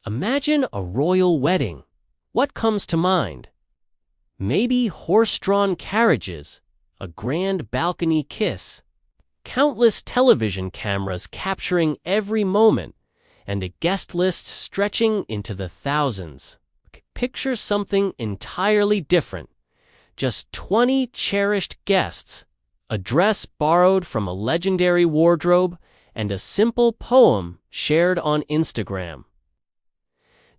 Imagine a royal wedding. What comes to mind? Maybe horse-drawn carriages, a grand balcony kiss, countless television cameras capturing every moment, and a guest list stretching into the thousands. Picture something entirely different. Just 20 cherished guests, a dress borrowed from a legendary wardrobe, and a simple poem shared on Instagram.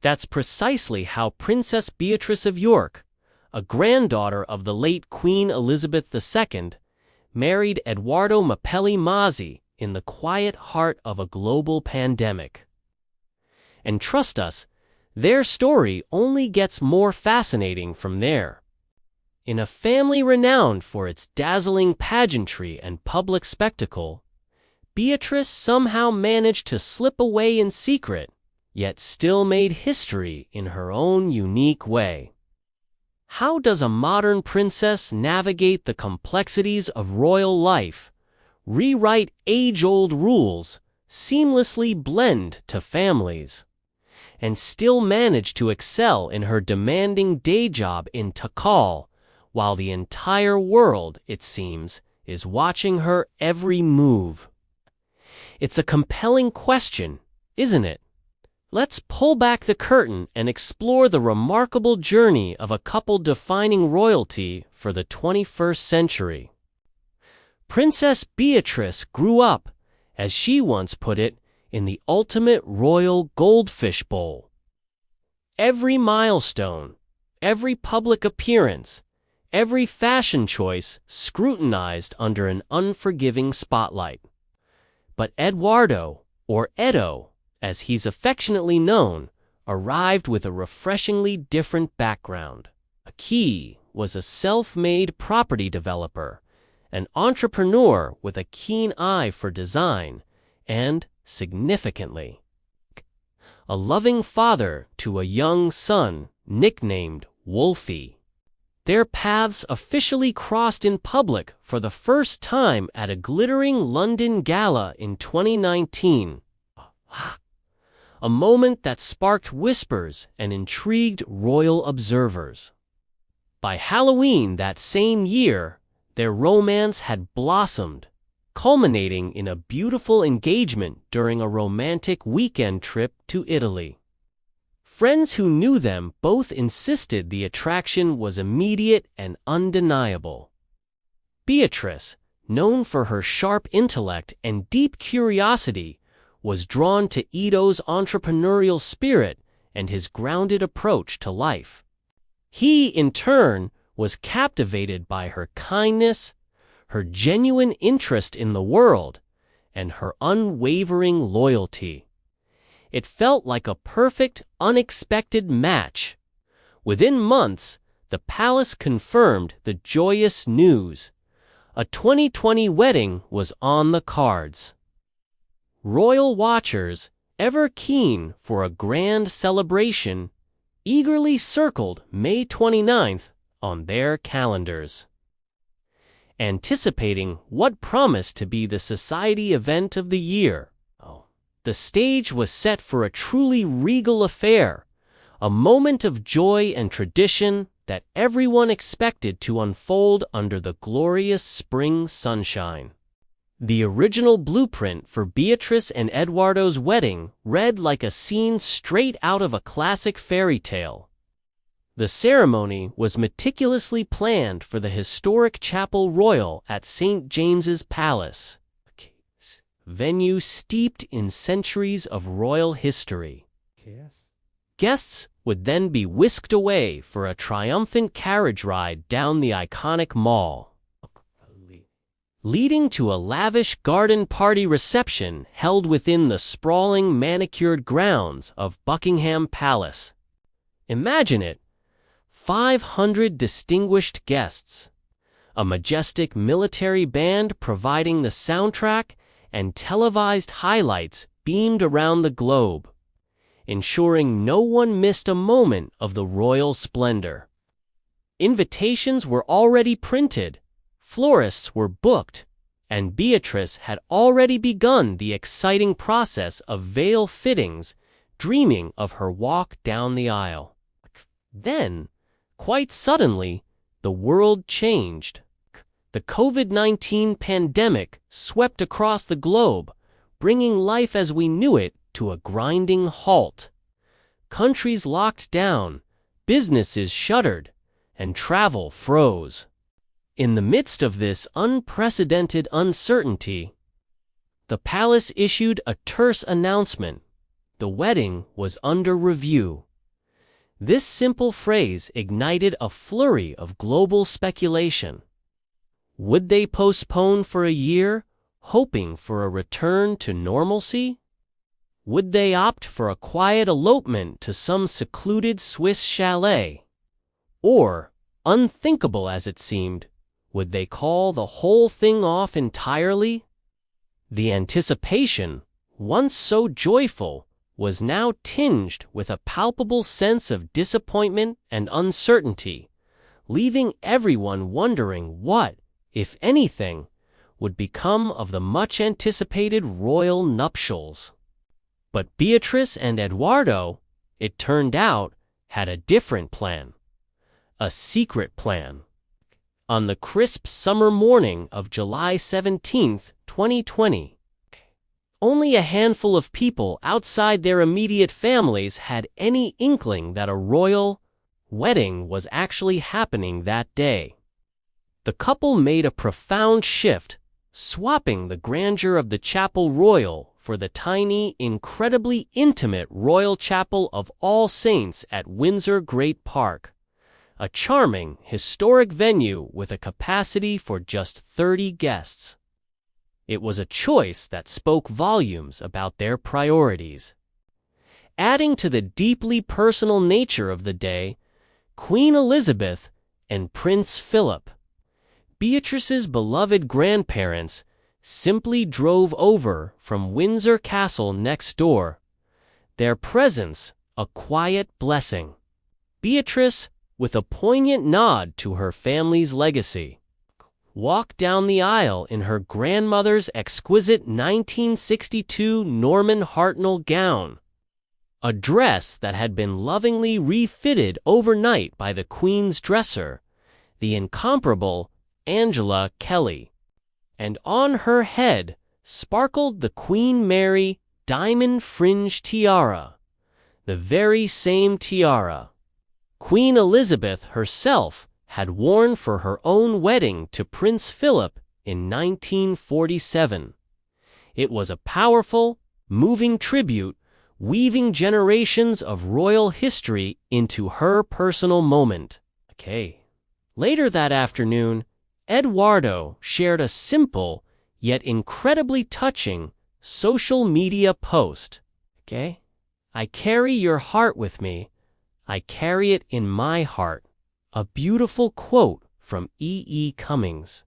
That's precisely how Princess Beatrice of York, a granddaughter of the late Queen Elizabeth II, married Edoardo Mapelli Mozzi in the quiet heart of a global pandemic. And trust us, their story only gets more fascinating from there. In a family renowned for its dazzling pageantry and public spectacle, Beatrice somehow managed to slip away in secret, yet still made history in her own unique way. How does a modern princess navigate the complexities of royal life, rewrite age-old rules, seamlessly blend to families, and still manage to excel in her demanding day job in Takal, while the entire world, it seems, is watching her every move? It's a compelling question, isn't it? Let's pull back the curtain and explore the remarkable journey of a couple defining royalty for the 21st century. Princess Beatrice grew up, as she once put it, in the ultimate royal goldfish bowl. Every milestone, every public appearance, every fashion choice scrutinized under an unforgiving spotlight. But Edoardo, or Edo, as he's affectionately known, arrived with a refreshingly different background. He was a self-made property developer, an entrepreneur with a keen eye for design, and, significantly, a loving father to a young son nicknamed Wolfie. Their paths officially crossed in public for the first time at a glittering London gala in 2019. A moment that sparked whispers and intrigued royal observers. By Halloween that same year, their romance had blossomed, culminating in a beautiful engagement during a romantic weekend trip to Italy. Friends who knew them both insisted the attraction was immediate and undeniable. Beatrice, known for her sharp intellect and deep curiosity, was drawn to Edo's entrepreneurial spirit and his grounded approach to life. He, in turn, was captivated by her kindness, her genuine interest in the world, and her unwavering loyalty. It felt like a perfect, unexpected match. Within months, the palace confirmed the joyous news. A 2020 wedding was on the cards. Royal watchers, ever keen for a grand celebration, eagerly circled May 29th on their calendars, anticipating what promised to be the society event of the year. The stage was set for a truly regal affair, a moment of joy and tradition that everyone expected to unfold under the glorious spring sunshine. The original blueprint for Beatrice and Edoardo's wedding read like a scene straight out of a classic fairy tale. The ceremony was meticulously planned for the historic Chapel Royal at St. James's Palace, venue steeped in centuries of royal history. Guests would then be whisked away for a triumphant carriage ride down the iconic mall, leading to a lavish garden party reception held within the sprawling manicured grounds of Buckingham Palace. Imagine it, 500 distinguished guests, a majestic military band providing the soundtrack, and televised highlights beamed around the globe, ensuring no one missed a moment of the royal splendor. Invitations were already printed, florists were booked, and Beatrice had already begun the exciting process of veil fittings, dreaming of her walk down the aisle. Then, quite suddenly, the world changed. The COVID-19 pandemic swept across the globe, bringing life as we knew it to a grinding halt. Countries locked down, businesses shuttered, and travel froze. In the midst of this unprecedented uncertainty, the palace issued a terse announcement: the wedding was under review. This simple phrase ignited a flurry of global speculation. Would they postpone for a year, hoping for a return to normalcy? Would they opt for a quiet elopement to some secluded Swiss chalet? Or, unthinkable as it seemed, would they call the whole thing off entirely? The anticipation, once so joyful, was now tinged with a palpable sense of disappointment and uncertainty, leaving everyone wondering what, if anything, would become of the much-anticipated royal nuptials. But Beatrice and Edoardo, it turned out, had a different plan. A secret plan. On the crisp summer morning of July 17, 2020, only a handful of people outside their immediate families had any inkling that a royal wedding was actually happening that day. The couple made a profound shift, swapping the grandeur of the Chapel Royal for the tiny, incredibly intimate Royal Chapel of All Saints at Windsor Great Park, a charming, historic venue with a capacity for just 30 guests. It was a choice that spoke volumes about their priorities. Adding to the deeply personal nature of the day, Queen Elizabeth and Prince Philip, Beatrice's beloved grandparents, simply drove over from Windsor Castle next door, their presence a quiet blessing. Beatrice, with a poignant nod to her family's legacy, walked down the aisle in her grandmother's exquisite 1962 Norman Hartnell gown, a dress that had been lovingly refitted overnight by the Queen's dresser, the incomparable Angela Kelly. And on her head sparkled the Queen Mary diamond fringe tiara, the very same tiara Queen Elizabeth herself had worn for her own wedding to Prince Philip in 1947. It was a powerful, moving tribute, weaving generations of royal history into her personal moment. Later that afternoon, Edoardo shared a simple, yet incredibly touching, social media post. I carry your heart with me. I carry it in my heart. A beautiful quote from E. Cummings.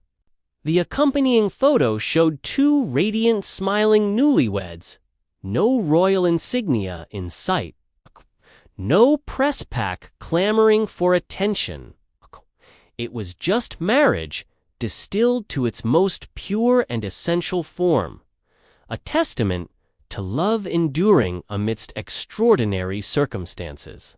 The accompanying photo showed two radiant, smiling newlyweds. No royal insignia in sight. No press pack clamoring for attention. It was just marriage, distilled to its most pure and essential form. A testament to love enduring amidst extraordinary circumstances.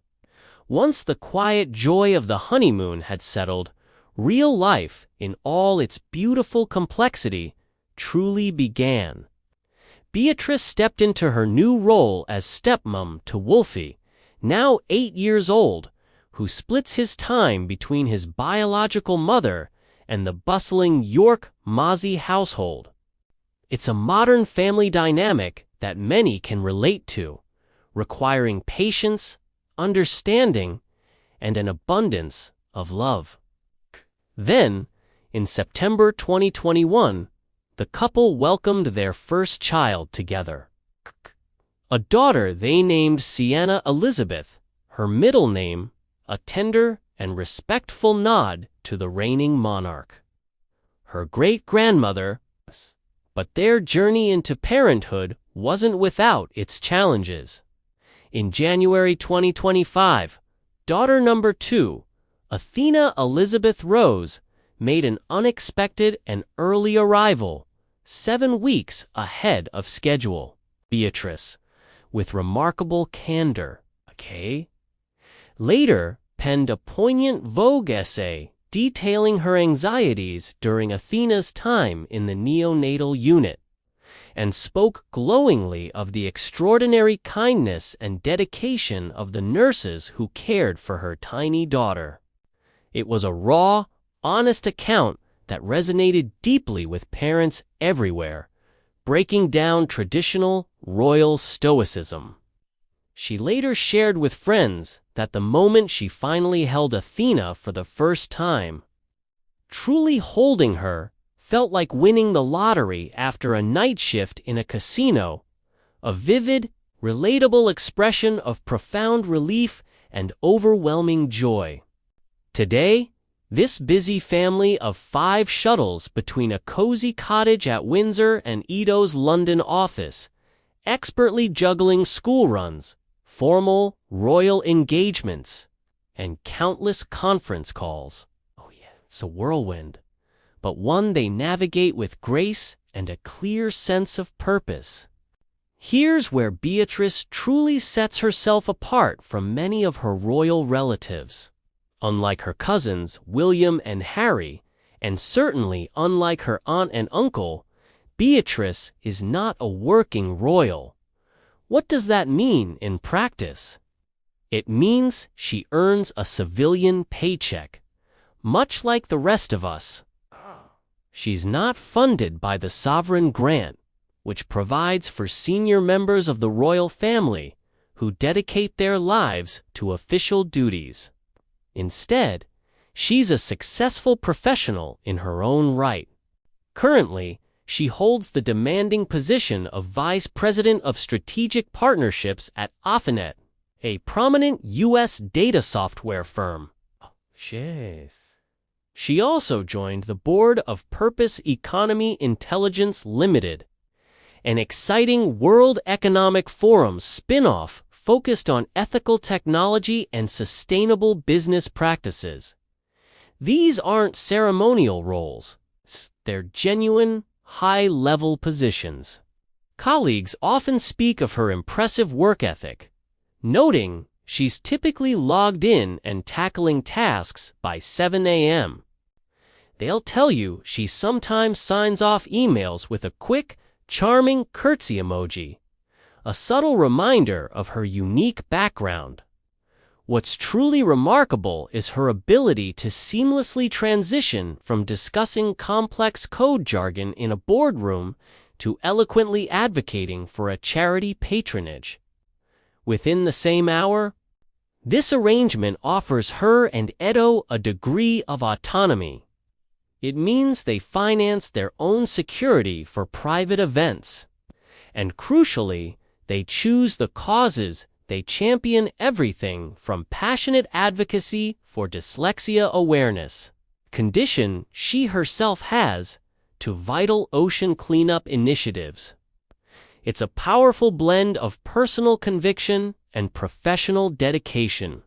Once the quiet joy of the honeymoon had settled, real life, in all its beautiful complexity, truly began. Beatrice stepped into her new role as stepmom to Wolfie, now 8 years old, who splits his time between his biological mother and the bustling York Mozzi household. It's a modern family dynamic that many can relate to, requiring patience, understanding, and an abundance of love. Then, in September 2021, the couple welcomed their first child together. A daughter they named Sienna Elizabeth, her middle name a tender and respectful nod to the reigning monarch. Her great-grandmother, but their journey into parenthood wasn't without its challenges. In January 2025, daughter number 2, Athena Elizabeth Rose, made an unexpected and early arrival, 7 weeks ahead of schedule. Beatrice, with remarkable candor. Later, penned a poignant Vogue essay detailing her anxieties during Athena's time in the neonatal unit, and spoke glowingly of the extraordinary kindness and dedication of the nurses who cared for her tiny daughter. It was a raw, honest account that resonated deeply with parents everywhere, breaking down traditional royal stoicism. She later shared with friends that the moment she finally held Athena for the first time, truly holding her felt like winning the lottery after a night shift in a casino, a vivid, relatable expression of profound relief and overwhelming joy. Today, this busy family of 5 shuttles between a cozy cottage at Windsor and Edo's London office, expertly juggling school runs, formal royal engagements, and countless conference calls. It's a whirlwind, but one they navigate with grace and a clear sense of purpose. Here's where Beatrice truly sets herself apart from many of her royal relatives. Unlike her cousins William and Harry, and certainly unlike her aunt and uncle, Beatrice is not a working royal. What does that mean in practice? It means she earns a civilian paycheck, much like the rest of us. She's not funded by the sovereign grant, which provides for senior members of the royal family who dedicate their lives to official duties. Instead, she's a successful professional in her own right. Currently, she holds the demanding position of Vice President of Strategic Partnerships at Affinet, a prominent U.S. data software firm. She also joined the board of Purpose Economy Intelligence Limited, an exciting World Economic Forum spin-off focused on ethical technology and sustainable business practices. These aren't ceremonial roles. They're genuine, high-level positions. Colleagues often speak of her impressive work ethic, noting she's typically logged in and tackling tasks by 7 a.m. They'll tell you she sometimes signs off emails with a quick, charming curtsy emoji, a subtle reminder of her unique background. What's truly remarkable is her ability to seamlessly transition from discussing complex code jargon in a boardroom to eloquently advocating for a charity patronage within the same hour. This arrangement offers her and Edo a degree of autonomy. It means they finance their own security for private events. And crucially, they choose the causes they champion, everything from passionate advocacy for dyslexia awareness, condition she herself has, to vital ocean cleanup initiatives. It's a powerful blend of personal conviction and professional dedication.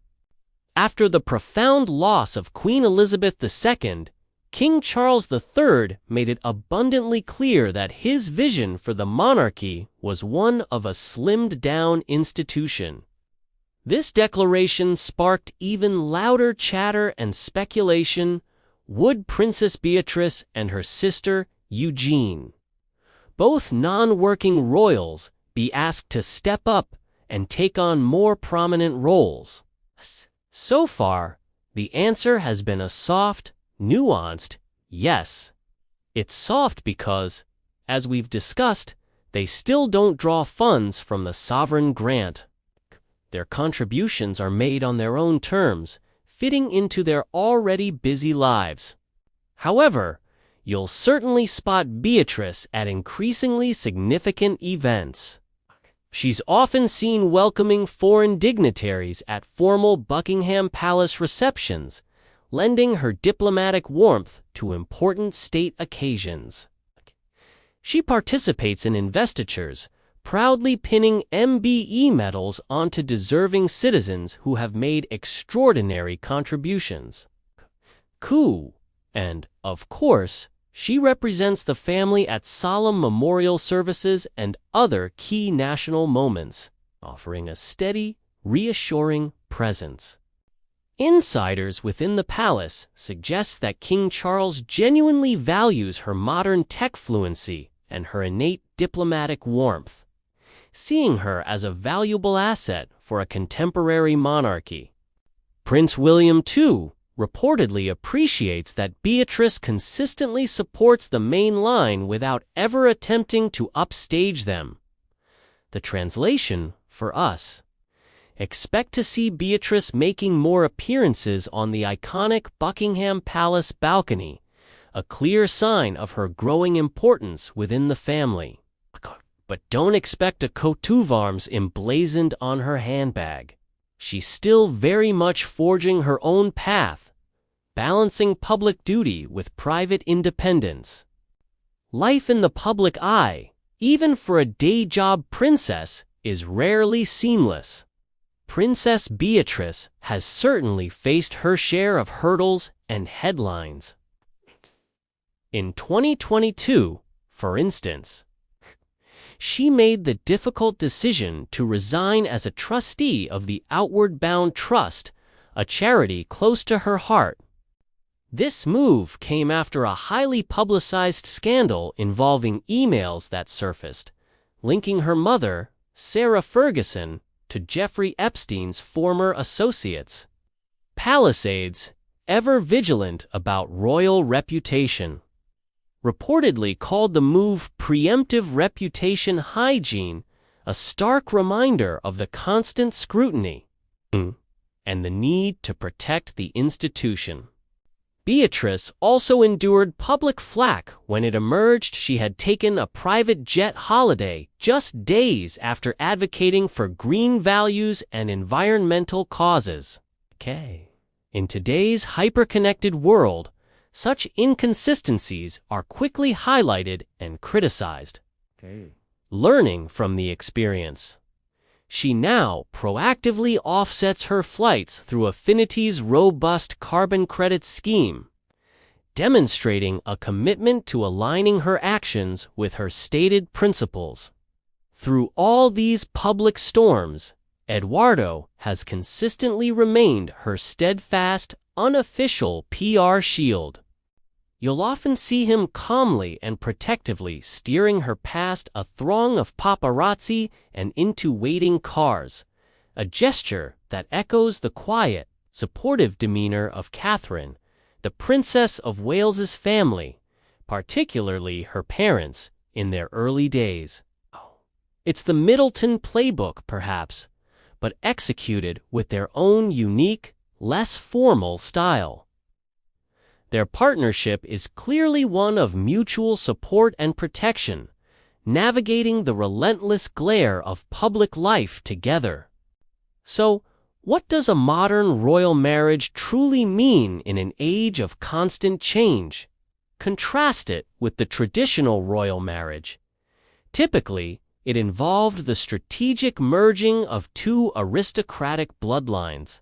After the profound loss of Queen Elizabeth II, King Charles III made it abundantly clear that his vision for the monarchy was one of a slimmed-down institution. This declaration sparked even louder chatter and speculation. Would Princess Beatrice and her sister, Eugenie, both non-working royals, be asked to step up and take on more prominent roles? So far, the answer has been a soft, nuanced yes. It's soft because, as we've discussed, they still don't draw funds from the sovereign grant. Their contributions are made on their own terms, fitting into their already busy lives. However, you'll certainly spot Beatrice at increasingly significant events. She's often seen welcoming foreign dignitaries at formal Buckingham Palace receptions, lending her diplomatic warmth to important state occasions. She participates in investitures, proudly pinning MBE medals onto deserving citizens who have made extraordinary contributions. And, of course, she represents the family at solemn memorial services and other key national moments. offering a steady, reassuring presence. Insiders within the palace suggest that King Charles genuinely values her modern tech fluency and her innate diplomatic warmth, seeing her as a valuable asset for a contemporary monarchy. Prince William, too, reportedly appreciates that Beatrice consistently supports the main line without ever attempting to upstage them. The translation for us: expect to see Beatrice making more appearances on the iconic Buckingham Palace balcony, a clear sign of her growing importance within the family. But don't expect a coat d'arms emblazoned on her handbag. She's still very much forging her own path, balancing public duty with private independence. Life in the public eye, even for a day-job princess, is rarely seamless. Princess Beatrice has certainly faced her share of hurdles and headlines. In 2022, for instance, she made the difficult decision to resign as a trustee of the Outward Bound Trust, a charity close to her heart. This move came after a highly publicized scandal involving emails that surfaced, linking her mother, Sarah Ferguson, to Jeffrey Epstein's former associates. Palisades, ever vigilant about royal reputation, reportedly called the move preemptive reputation hygiene, a stark reminder of the constant scrutiny and the need to protect the institution. Beatrice also endured public flack when it emerged she had taken a private jet holiday just days after advocating for green values and environmental causes. In today's hyper-connected world, such inconsistencies are quickly highlighted and criticized. Learning from the experience, she now proactively offsets her flights through Affinity's robust carbon credit scheme, demonstrating a commitment to aligning her actions with her stated principles. Through all these public storms, Edoardo has consistently remained her steadfast, unofficial PR shield. You'll often see him calmly and protectively steering her past a throng of paparazzi and into waiting cars, a gesture that echoes the quiet, supportive demeanor of Catherine, the Princess of Wales's family, particularly her parents, in their early days. It's the Middleton playbook, perhaps, but executed with their own unique, less formal style. Their partnership is clearly one of mutual support and protection, navigating the relentless glare of public life together. So, what does a modern royal marriage truly mean in an age of constant change? Contrast it with the traditional royal marriage. Typically, it involved the strategic merging of two aristocratic bloodlines,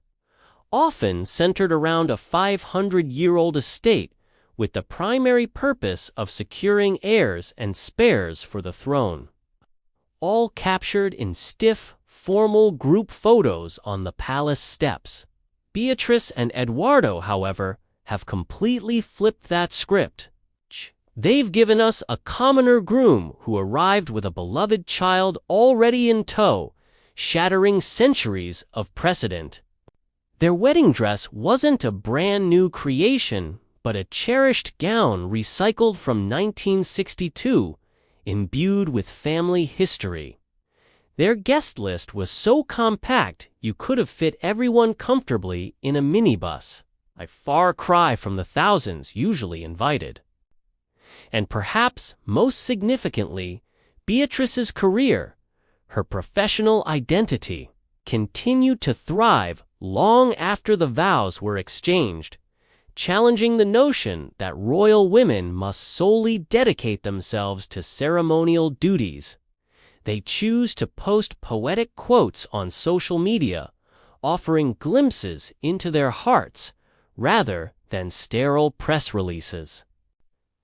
often centered around a 500-year-old estate, with the primary purpose of securing heirs and spares for the throne. All captured in stiff, formal group photos on the palace steps. Beatrice and Edoardo, however, have completely flipped that script. They've given us a commoner groom who arrived with a beloved child already in tow, shattering centuries of precedent. Their wedding dress wasn't a brand new creation, but a cherished gown recycled from 1962, imbued with family history. Their guest list was so compact you could have fit everyone comfortably in a minibus, a far cry from the thousands usually invited. And perhaps most significantly, Beatrice's career, her professional identity, continued to thrive long after the vows were exchanged, challenging the notion that royal women must solely dedicate themselves to ceremonial duties. They choose to post poetic quotes on social media, offering glimpses into their hearts rather than sterile press releases.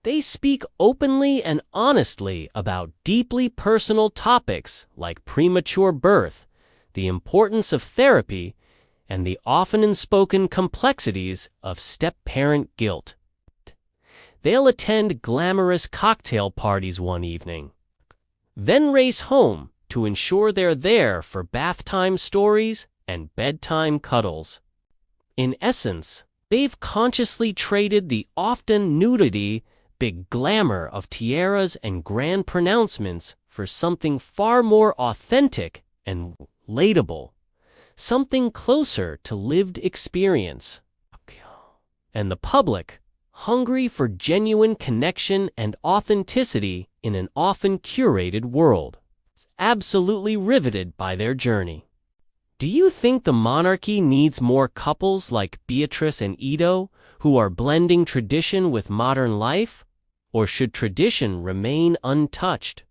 They speak openly and honestly about deeply personal topics like premature birth, the importance of therapy, and the often unspoken complexities of step-parent guilt. They'll attend glamorous cocktail parties one evening, then race home to ensure they're there for bath time stories and bedtime cuddles. In essence, they've consciously traded the often nudity, big glamour of tiaras and grand pronouncements for something far more authentic and relatable, something closer to lived experience. And the public, hungry for genuine connection and authenticity in an often curated world, is absolutely riveted by their journey. Do you think the monarchy needs more couples like Beatrice and Edo who are blending tradition with modern life? Or should tradition remain untouched?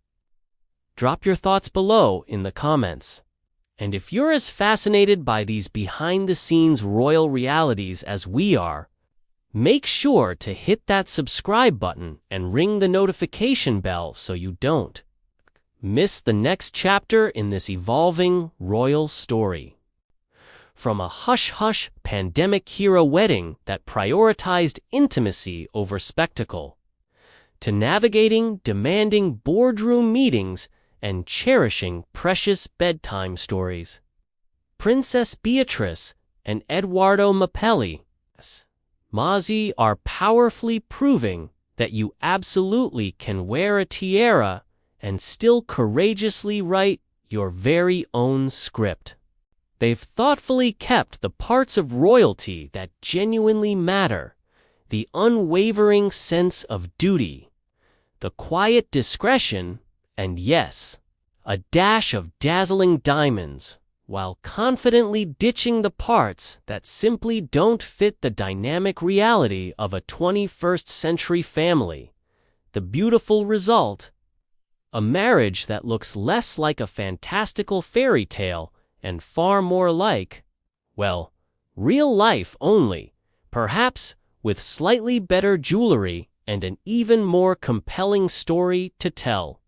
Drop your thoughts below in the comments. And if you're as fascinated by these behind-the-scenes royal realities as we are, make sure to hit that subscribe button and ring the notification bell so you don't miss the next chapter in this evolving royal story. From a hush-hush pandemic-hero wedding that prioritized intimacy over spectacle, to navigating demanding boardroom meetings and cherishing precious bedtime stories, Princess Beatrice and Edoardo Mapelli, Mozzi, are powerfully proving that you absolutely can wear a tiara and still courageously write your very own script. They've thoughtfully kept the parts of royalty that genuinely matter, the unwavering sense of duty, the quiet discretion, and yes, a dash of dazzling diamonds, while confidently ditching the parts that simply don't fit the dynamic reality of a 21st century family. The beautiful result: a marriage that looks less like a fantastical fairy tale and far more like, well, real life only, perhaps with slightly better jewelry and an even more compelling story to tell.